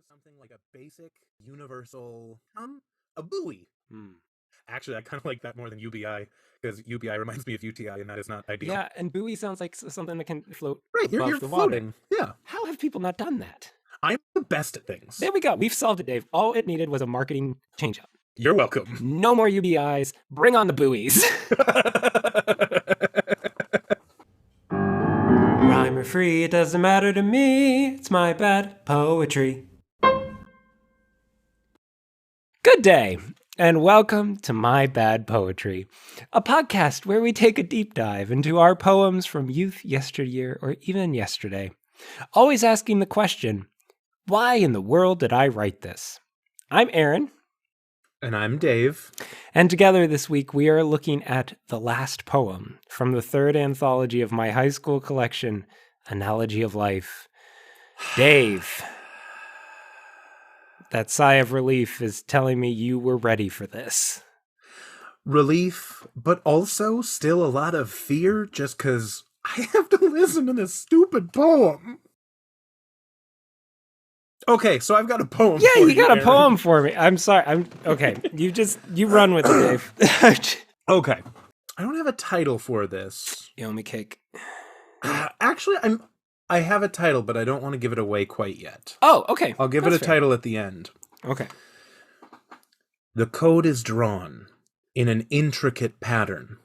something like a basic, universal, a buoy. Actually, I kind of like that more than UBI, because UBI reminds me of UTI, and that is not ideal. Yeah, and buoy sounds like something that can float Right, you're above the floating. water. Yeah. How have people not done that? I'm the best at things. There we go. We've solved it, Dave. All it needed was a marketing change-up. You're welcome. No more UBIs. Bring on the buoys. Rhyme or free, it doesn't matter to me. It's my bad poetry. Good day, and welcome to My Bad Poetry, a podcast where we take a deep dive into our poems from youth, yesteryear, or even yesterday. Always asking the question, why in the world did I write this? I'm Aaron. And I'm Dave. And together this week we are looking at the last poem from the third anthology of my high school collection, Analogy of Life. Dave, that sigh of relief is telling me you were ready for this. Relief, but also still a lot of fear just because I have to listen to this stupid poem. Okay, so I've got a poem. Yeah, for you got a Aaron. poem for me. I'm sorry. Okay. You run with it, Dave. Okay. I don't have a title for this. You owe me cake. Actually, I have a title, but I don't want to give it away quite yet. Oh, okay. I'll give it a title at the end. Okay. The code is drawn in an intricate pattern.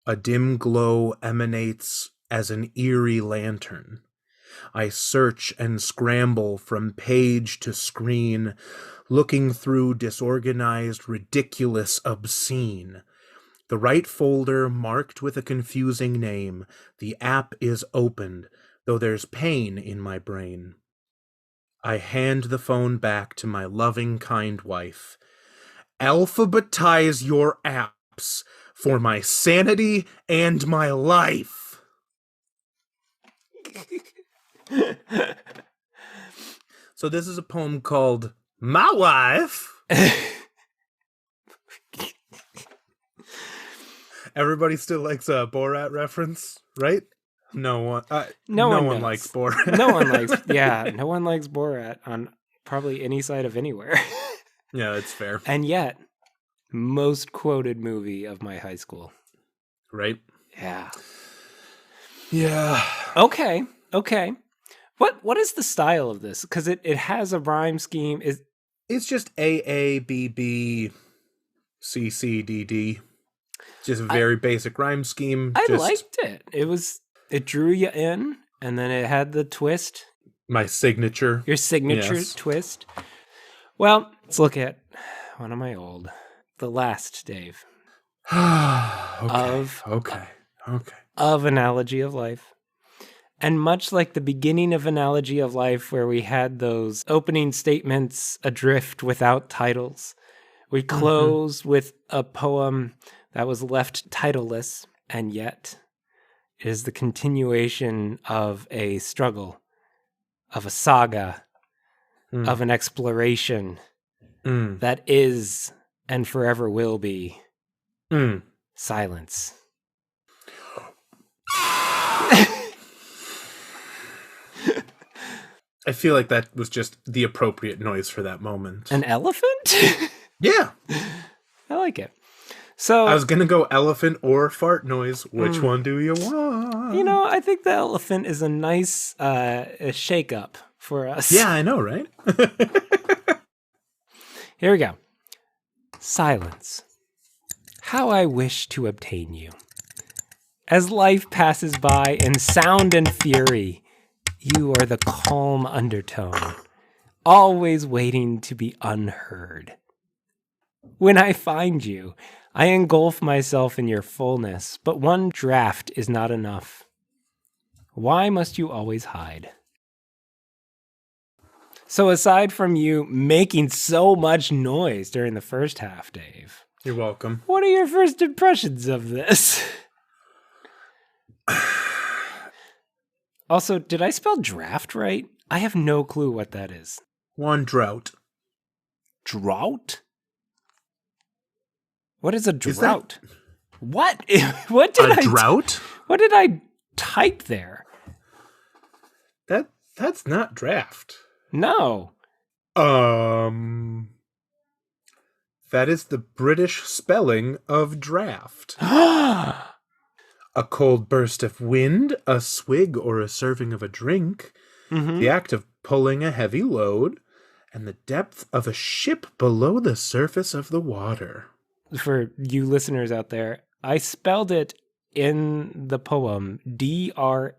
A dim glow emanates as an eerie lantern. I search and scramble from page to screen, looking through disorganized, ridiculous, obscene. The right folder marked with a confusing name. The app is opened, though there's pain in my brain. I hand the phone back to my loving, kind wife. Alphabetize your apps for my sanity and my life. So this is a poem called My Wife. Everybody still likes a Borat reference, right? No one likes Borat. No one likes Borat on probably any side of anywhere. Yeah, that's fair. And yet, most quoted movie of my high school. Right? Yeah. Yeah. Okay. What is the style of this? Because it has a rhyme scheme. It's just A, B, B, C, C, D, D. Just a very basic rhyme scheme. I liked it. It drew you in, and then it had the twist. My signature. Your signature twist. Well, let's look at one of my old. The last, Dave. Okay. Of Analogy of Life. And much like the beginning of Analogy of Life, where we had those opening statements adrift without titles, we closed with a poem that was left titleless, and yet it is the continuation of a struggle, of a saga, of an exploration that is and forever will be silence. I feel like that was just the appropriate noise for that moment. An elephant? Yeah. I like it. So I was going to go elephant or fart noise. Which one do you want? You know, I think the elephant is a nice shake-up for us. Yeah, I know, right? Here we go. Silence. How I wish to obtain you. As life passes by in sound and fury, you are the calm undertone, always waiting to be unheard. When I find you, I engulf myself in your fullness, but one draft is not enough. Why must you always hide? So aside from you making so much noise during the first half, Dave. You're welcome. What are your first impressions of this? Also, did I spell draft right? I have no clue what that is. One drought. Drought? What is a drought? What? What did I drought? What did I type there? That's not draft. No. Um, that is the British spelling of draft. A cold burst of wind, a swig or a serving of a drink, the act of pulling a heavy load, and the depth of a ship below the surface of the water. For you listeners out there, I spelled it in the poem Draught.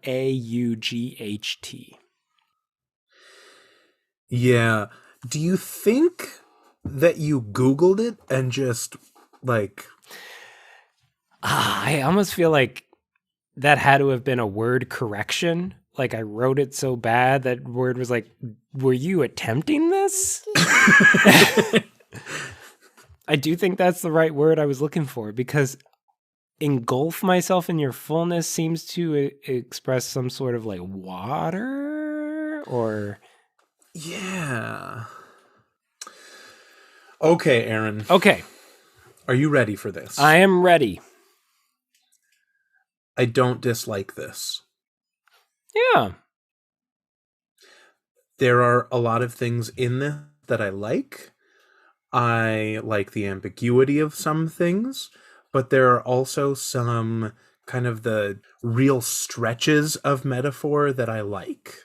Yeah. Do you think that you Googled it and just, like... I almost feel like that had to have been a word correction. Like I wrote it so bad that word was like, were you attempting this? I do think that's the right word I was looking for, because engulf myself in your fullness seems to express some sort of like water or... Yeah. Okay, Aaron. Okay. Are you ready for this? I am ready. I don't dislike this. Yeah. There are a lot of things in this that I like. I like the ambiguity of some things, but there are also some kind of the real stretches of metaphor that I like.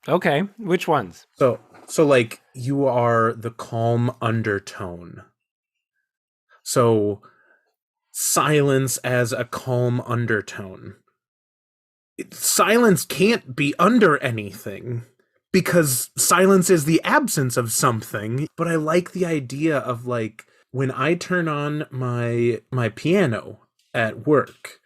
Okay. Which ones? So like, you are the calm undertone. So silence as a calm undertone. Silence can't be under anything, because silence is the absence of something. But I like the idea of, like, when I turn on my piano at work,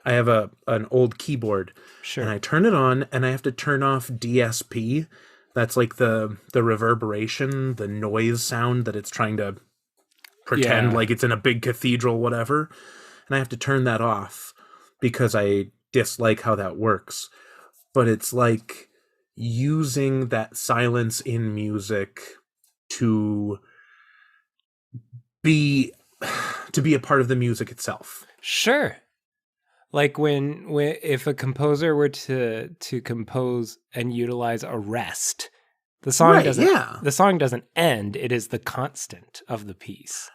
I have an old keyboard. Sure. And I turn it on, and I have to turn off DSP. That's like the reverberation, the noise sound that it's trying to pretend like it's in a big cathedral, whatever. And I have to turn that off because I dislike how that works. But it's like using that silence in music to be a part of the music itself. Sure. Like when if a composer were to compose and utilize a rest, the song the song doesn't end, it is the constant of the piece.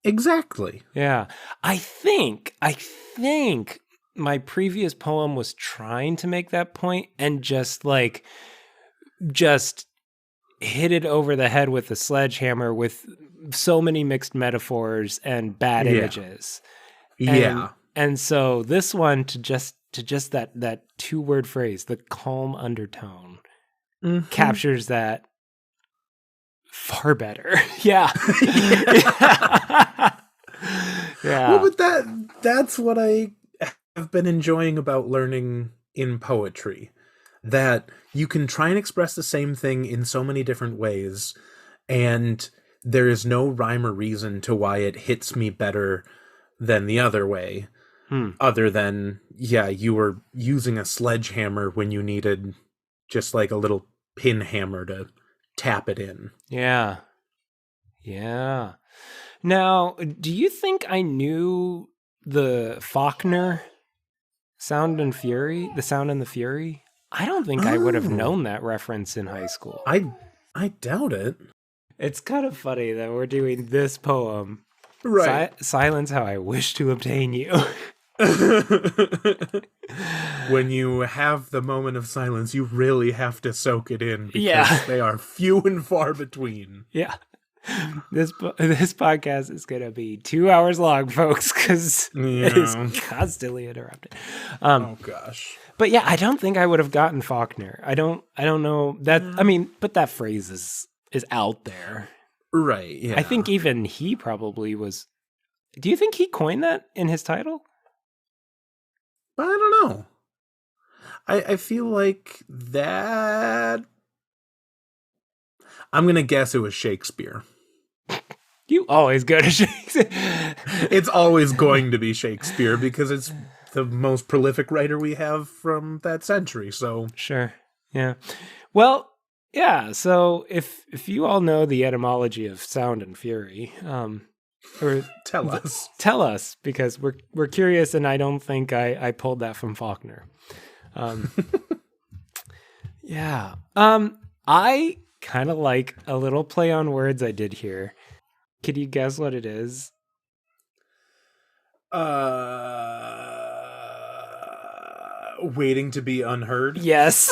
Exactly. Yeah. I think my previous poem was trying to make that point and just hit it over the head with a sledgehammer with so many mixed metaphors and bad images. And so this one to just that 2-word phrase, the calm undertone, captures that far better. Yeah. Yeah. Well, but that's what I have been enjoying about learning in poetry. That you can try and express the same thing in so many different ways, and there is no rhyme or reason to why it hits me better than the other way. Other than, you were using a sledgehammer when you needed just like a little pin hammer to tap it in. Yeah. Yeah. Now, do you think I knew the Faulkner Sound and Fury? The Sound and the Fury? I don't think I would have known that reference in high school. I doubt it. It's kind of funny that we're doing this poem. Right. Silence How I Wish to Obtain You. When you have the moment of silence, you really have to soak it in, because they are few and far between. Yeah. This podcast is going to be 2 hours long, folks, because it is constantly interrupted. Oh gosh. But yeah, I don't think I would have gotten Faulkner. I don't know that. I mean, but that phrase is out there. Right. Yeah. I think even he probably was. Do you think he coined that in his title? I don't know. I feel like that... I'm going to guess it was Shakespeare. You always go to Shakespeare. It's always going to be Shakespeare, because it's the most prolific writer we have from that century, so... Sure, yeah. Well, yeah, so if you all know the etymology of sound and fury... or tell us, because we're curious, and I don't think I pulled that from Faulkner. Yeah. I kind of like a little play on words I did here. Could you guess what it is? Waiting to be unheard. Yes.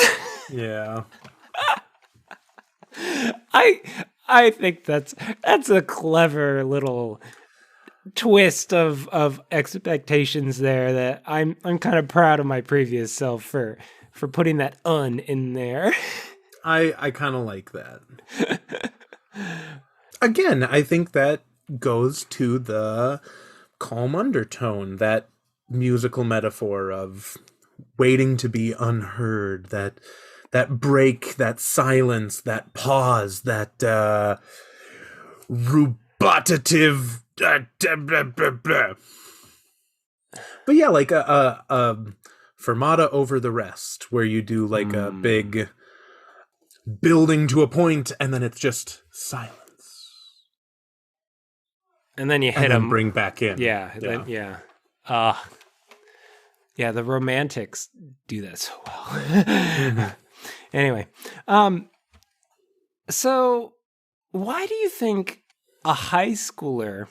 Yeah. I think that's a clever little twist of expectations there that I'm kind of proud of my previous self for putting that in there. I kind of like that. Again, I think that goes to the calm undertone, that musical metaphor of waiting to be unheard, that break, that silence, that pause, that rubative. But yeah, like a fermata over the rest, where you do like a big building to a point, and then it's just silence. And then you hit them, them. Bring back in. Yeah. Yeah, the romantics do that so well. Mm-hmm. Anyway, so why do you think a high schooler,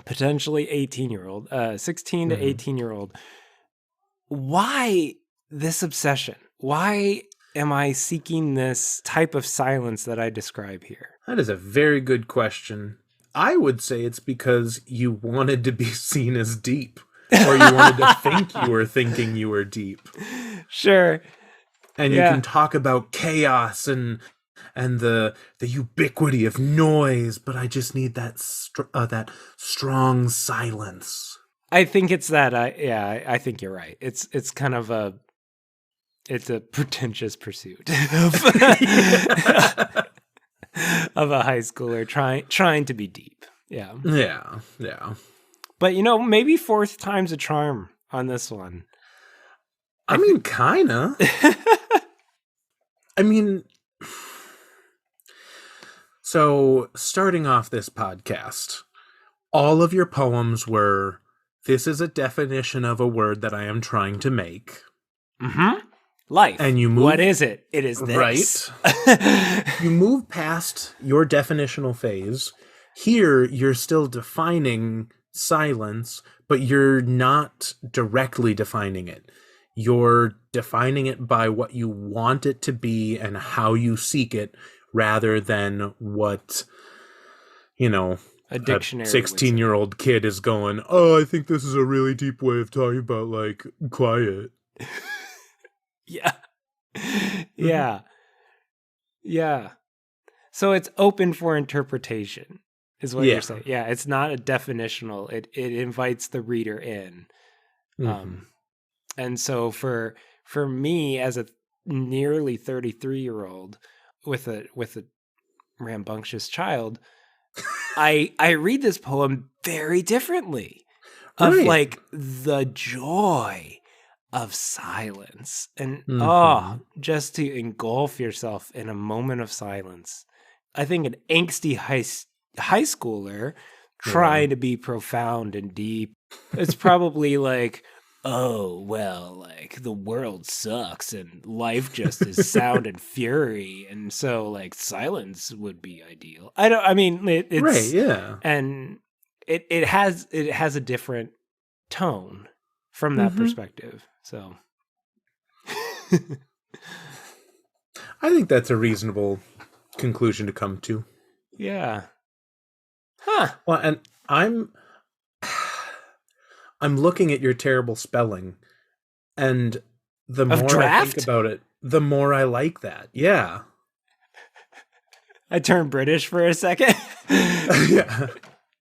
potentially 18-year-old, 16 to 18-year-old, why this obsession? Why am I seeking this type of silence that I describe here? That is a very good question. I would say it's because you wanted to be seen as deep, or you wanted to think you were thinking you were deep. Sure. And you can talk about chaos and the ubiquity of noise, but I just need that strong silence. I think it's that. I think you're right. It's kind of a pretentious pursuit of a high schooler trying to be deep. Yeah. Yeah. But maybe fourth time's a charm on this one. I mean, kinda. I mean, so starting off this podcast, all of your poems were, this is a definition of a word that I am trying to make. Mm-hmm. Life. And you move. What is it? It is this. Right. You move past your definitional phase. Here, you're still defining silence, but you're not directly defining it. You're defining it by what you want it to be and how you seek it, rather than what, a dictionary, 16-year-old kid is going, oh, I think this is a really deep way of talking about, like, quiet. Yeah. Yeah. Yeah. So it's open for interpretation, is what you're saying. Yeah, it's not a definitional. It invites the reader in. Mm-hmm. And so for me as a nearly 33-year-old with a rambunctious child, I read this poem very differently. Of like the joy of silence and just to engulf yourself in a moment of silence. I think an angsty high schooler trying to be profound and deep, it's probably like, oh, well, like the world sucks and life just is sound and fury. And so like silence would be ideal. It's right. Yeah. And it has a different tone from that perspective. So I think that's a reasonable conclusion to come to. Yeah. Huh. Well, and I'm looking at your terrible spelling, and the more I think about it, the more I like that. Yeah. I turned British for a second. Yeah.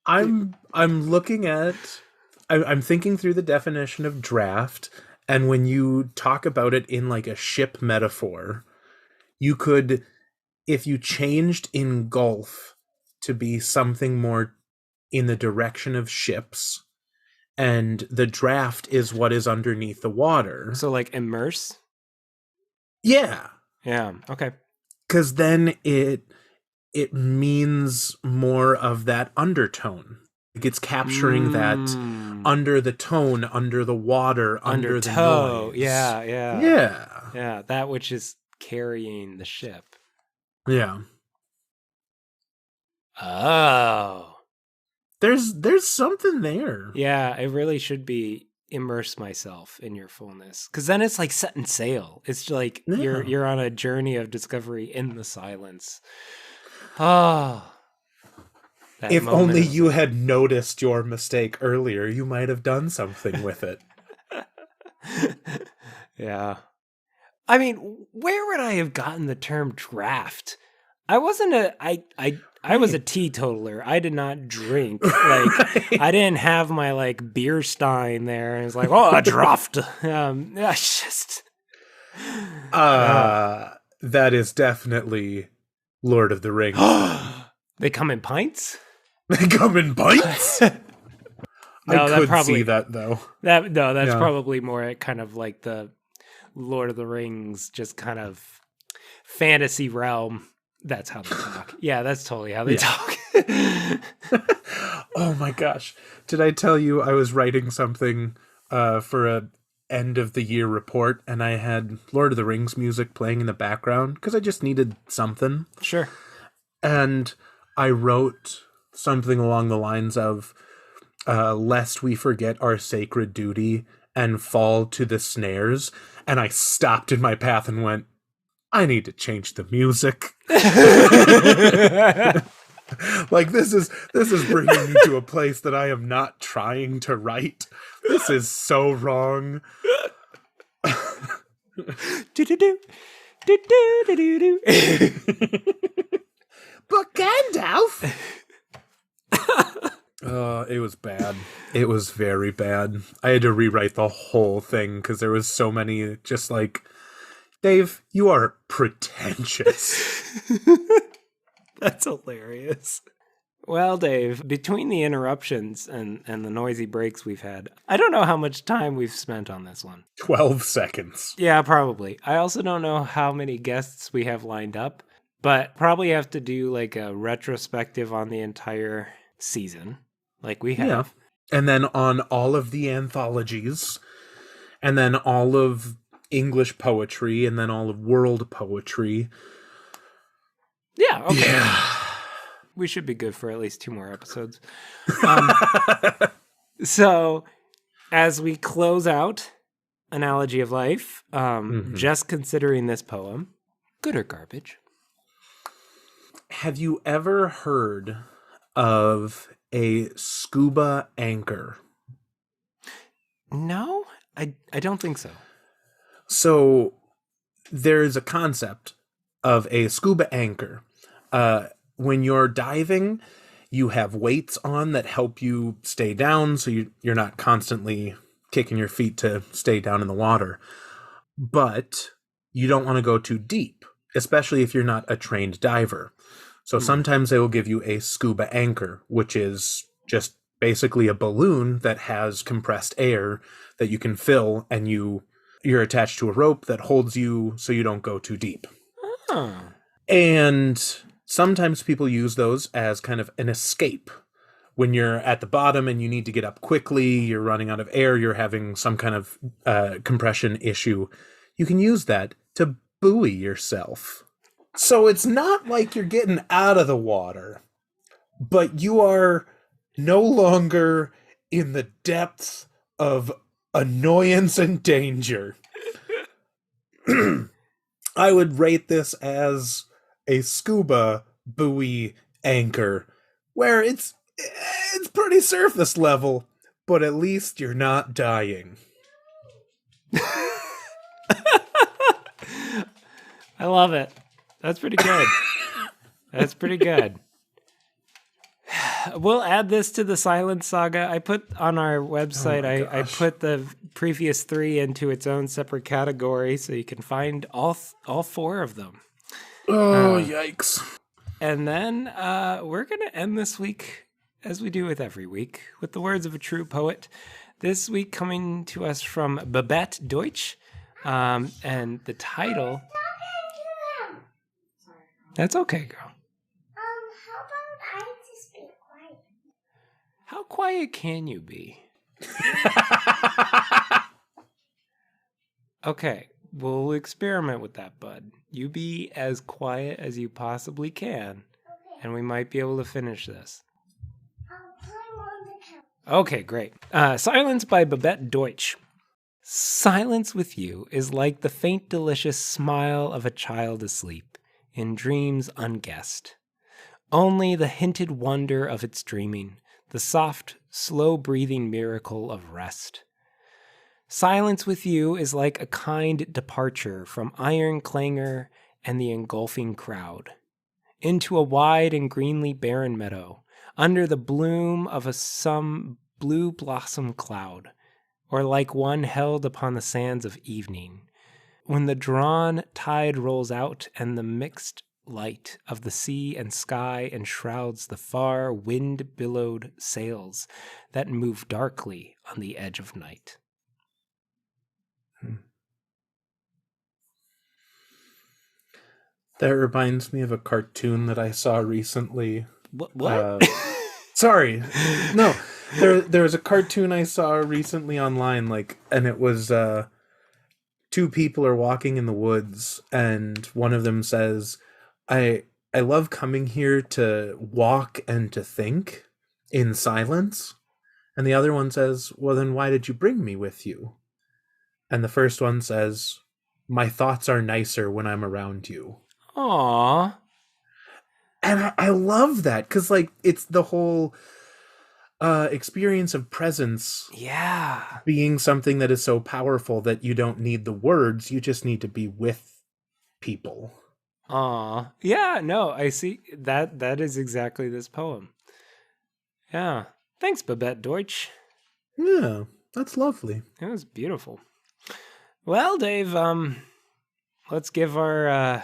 I'm looking at, I'm thinking through the definition of draft, and when you talk about it in like a ship metaphor, you could, if you changed engulf to be something more in the direction of ships, and the draft is what is underneath the water. So like immerse? Yeah. Yeah, okay. Because then it means more of that undertone. Like it's capturing that under the tone, under the water, under the noise. Yeah. Yeah. Yeah, that which is carrying the ship. Yeah. Oh. There's something there. Yeah, I really should be immerse myself in your fullness. Because then it's like setting sail. It's like you're on a journey of discovery in the silence. Oh. If only you had noticed your mistake earlier, you might have done something with it. Yeah. I mean, where would I have gotten the term draft? I wasn't I was a teetotaler. I did not drink. Like Right. I didn't have my like beer stein there and it's like, oh, a draft. That's just that is definitely Lord of the Rings. They come in pints? They come in pints? No, I could see that though. That's probably more kind of like the Lord of the Rings, just kind of fantasy realm. That's how they talk. Yeah, that's totally how they talk. Oh my gosh. Did I tell you I was writing something for a end of the year report and I had Lord of the Rings music playing in the background because I just needed something. Sure. And I wrote something along the lines of lest we forget our sacred duty and fall to the snares. And I stopped in my path and went, I need to change the music. Like this is bringing me to a place that I am not trying to write. This is so wrong. But Gandalf. It was bad. It was very bad. I had to rewrite the whole thing because there was so many just like, Dave, you are pretentious. That's hilarious. Well, Dave, between the interruptions and the noisy breaks we've had, I don't know how much time we've spent on this one. 12 seconds. Yeah, probably. I also don't know how many guests we have lined up, but probably have to do like a retrospective on the entire season, like we have. Yeah. And then on all of the anthologies, and then all of English poetry, and then all of world poetry. Yeah, okay. Yeah. We should be good for at least 2 more episodes. So, as we close out Analogy of Life, just considering this poem, good or garbage? Have you ever heard of a scuba anchor? No, I don't think so. So, there's a concept of a scuba anchor. When you're diving, you have weights on that help you stay down, so you're not constantly kicking your feet to stay down in the water. But you don't want to go too deep, especially if you're not a trained diver. So sometimes they will give you a scuba anchor, which is just basically a balloon that has compressed air that you can fill, and you're attached to a rope that holds you so you don't go too deep. Oh. And sometimes people use those as kind of an escape. When you're at the bottom and you need to get up quickly, you're running out of air, you're having some kind of compression issue, you can use that to buoy yourself. So it's not like you're getting out of the water, but you are no longer in the depths of annoyance and danger. I would rate this as a scuba buoy anchor, where it's pretty surface level, but at least you're not dying. I love it. That's pretty good. That's pretty good. We'll add this to the Silence Saga. I put on our website, I put the previous 3 into its own separate category so you can find all 4 of them. Oh, yikes. And then we're going to end this week, as we do with every week, with the words of a true poet. This week coming to us from Babette, Deutsch. And the title... That's okay, girl. How about I just be quiet? How quiet can you be? Okay. We'll experiment with that, bud. You be as quiet as you possibly can, Okay. and we might be able to finish this. I'll climb on the couch. Okay, great. Silence by Babette Deutsch. Silence with you is like the faint, delicious smile of a child asleep, in dreams unguessed. Only the hinted wonder of its dreaming, the soft, slow-breathing miracle of rest. Silence with you is like a kind departure from iron clangor and the engulfing crowd, into a wide and greenly barren meadow, under the bloom of some blue blossom cloud, or like one held upon the sands of evening, when the drawn tide rolls out and the mixed light of the sea and sky enshrouds the far wind-billowed sails that move darkly on the edge of night. That reminds me of a cartoon that I saw recently. What? Sorry. No. There was a cartoon I saw recently online, and it was two people are walking in the woods, and one of them says, I love coming here to walk and to think in silence. And the other one says, well, then why did you bring me with you? And the first one says, my thoughts are nicer when I'm around you. Aww. And I love that, because it's the whole experience of presence. Yeah. Being something that is so powerful that you don't need the words, you just need to be with people. Aw. Yeah, no, I see. That is exactly this poem. Yeah. Thanks, Babette Deutsch. Yeah, that's lovely. It was beautiful. Well, Dave, let's give our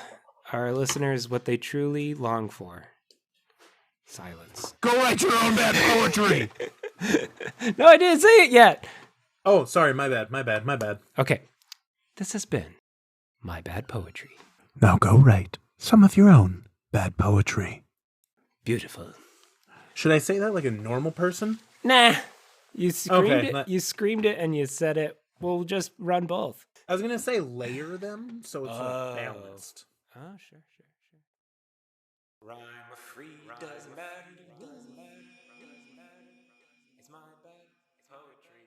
listeners what they truly long for. Silence. Go write your own bad poetry! No, I didn't say it yet! Oh, sorry, my bad. Okay. This has been My Bad Poetry. Now go write some of your own bad poetry. Beautiful. Should I say that like a normal person? Nah. You screamed Okay, it. You screamed it and you said it. We'll just run both. I was gonna say layer them so it's balanced. Oh, sure. Rhyme or free doesn't matter. It's my bad poetry.